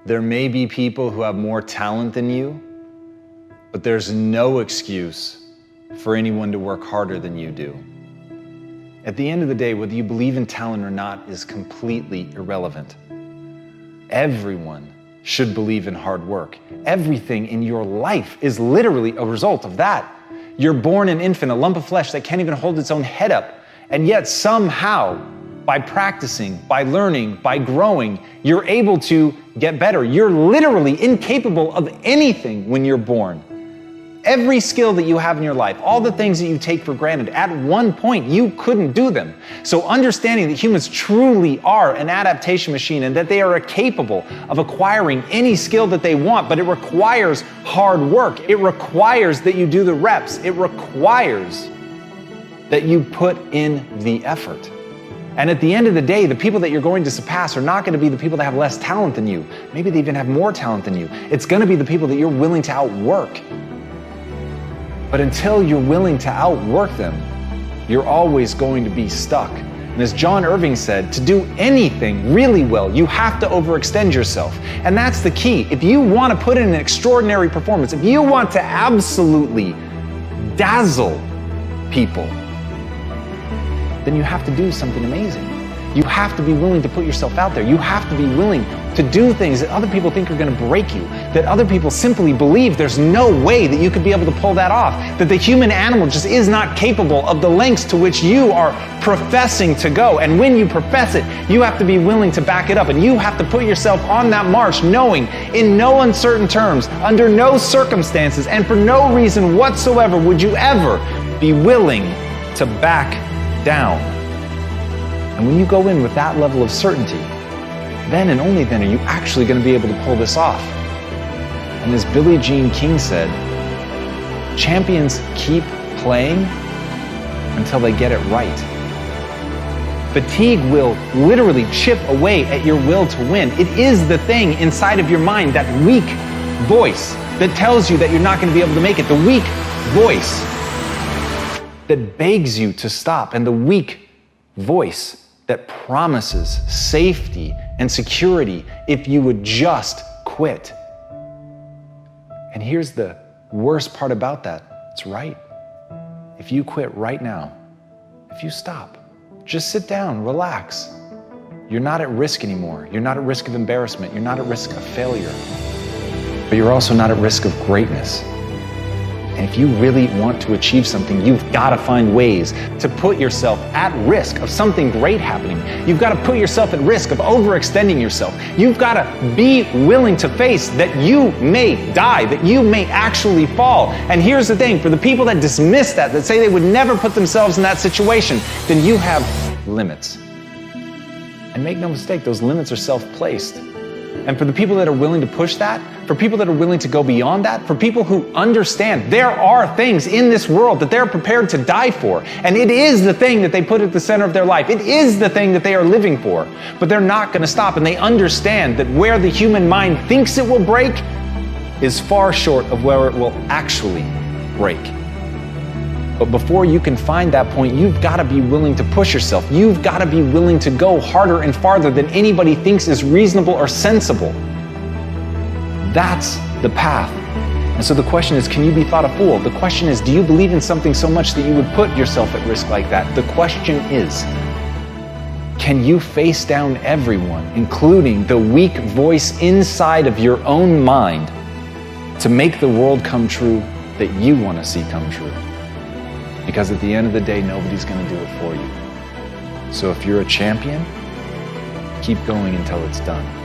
There may be people who have more talent than you, but there's no excuse for anyone to work harder than you do. At the end of the day, whether you believe in talent or not is completely irrelevant. Everyone should believe in hard work. Everything in your life is literally a result of that. You're born an infant, a lump of flesh that can't even hold its own head up. And yet somehow, by practicing, by learning, by growing, you're able to get better. You're literally incapable of anything when you're born. Every skill that you have in your life, all the things that you take for granted, at one point you couldn't do them. So understanding that humans truly are an adaptation machine and that they are capable of acquiring any skill that they want, but it requires hard work. It requires that you do the reps. It requires that you put in the effort. And at the end of the day, the people that you're going to surpass are not going to be the people that have less talent than you. Maybe they even have more talent than you. It's going to be the people that you're willing to outwork. But until you're willing to outwork them, you're always going to be stuck. And as John Irving said, to do anything really well, you have to overextend yourself. And that's the key. If you want to put in an extraordinary performance, if you want to absolutely dazzle people, then you have to do something amazing. You have to be willing to put yourself out there. You have to be willing to do things that other people think are going to break you, that other people simply believe there's no way that you could be able to pull that off, that the human animal just is not capable of the lengths to which you are professing to go. And when you profess it, you have to be willing to back it up, and you have to put yourself on that march knowing in no uncertain terms, under no circumstances, and for no reason whatsoever would you ever be willing to back down. And when you go in with that level of certainty, then and only then are you actually going to be able to pull this off. And as Billie Jean King said, champions keep playing until they get it right. Fatigue will literally chip away at your will to win. It is the thing inside of your mind, that weak voice that tells you that you're not going to be able to make it. The weak voice that begs you to stop, and the weak voice that promises safety and security if you would just quit. And here's the worst part about that. It's right. If you quit right now, if you stop, just sit down, relax. You're not at risk anymore. You're not at risk of embarrassment. You're not at risk of failure. But you're also not at risk of greatness. And if you really want to achieve something, you've got to find ways to put yourself at risk of something great happening. You've got to put yourself at risk of overextending yourself. You've got to be willing to face that you may die, that you may actually fall. And here's the thing, for the people that dismiss that say they would never put themselves in that situation, then you have limits. And make no mistake, those limits are self-placed. And for the people that are willing to push that, for people that are willing to go beyond that, for people who understand there are things in this world that they're prepared to die for, and it is the thing that they put at the center of their life. It is the thing that they are living for, but they're not going to stop, and they understand that where the human mind thinks it will break is far short of where it will actually break. But before you can find that point, you've got to be willing to push yourself. You've got to be willing to go harder and farther than anybody thinks is reasonable or sensible. That's the path. And so the question is, can you be thought a fool? The question is, do you believe in something so much that you would put yourself at risk like that? The question is, can you face down everyone, including the weak voice inside of your own mind, to make the world come true that you want to see come true? Because at the end of the day, nobody's going to do it for you. So if you're a champion, keep going until it's done.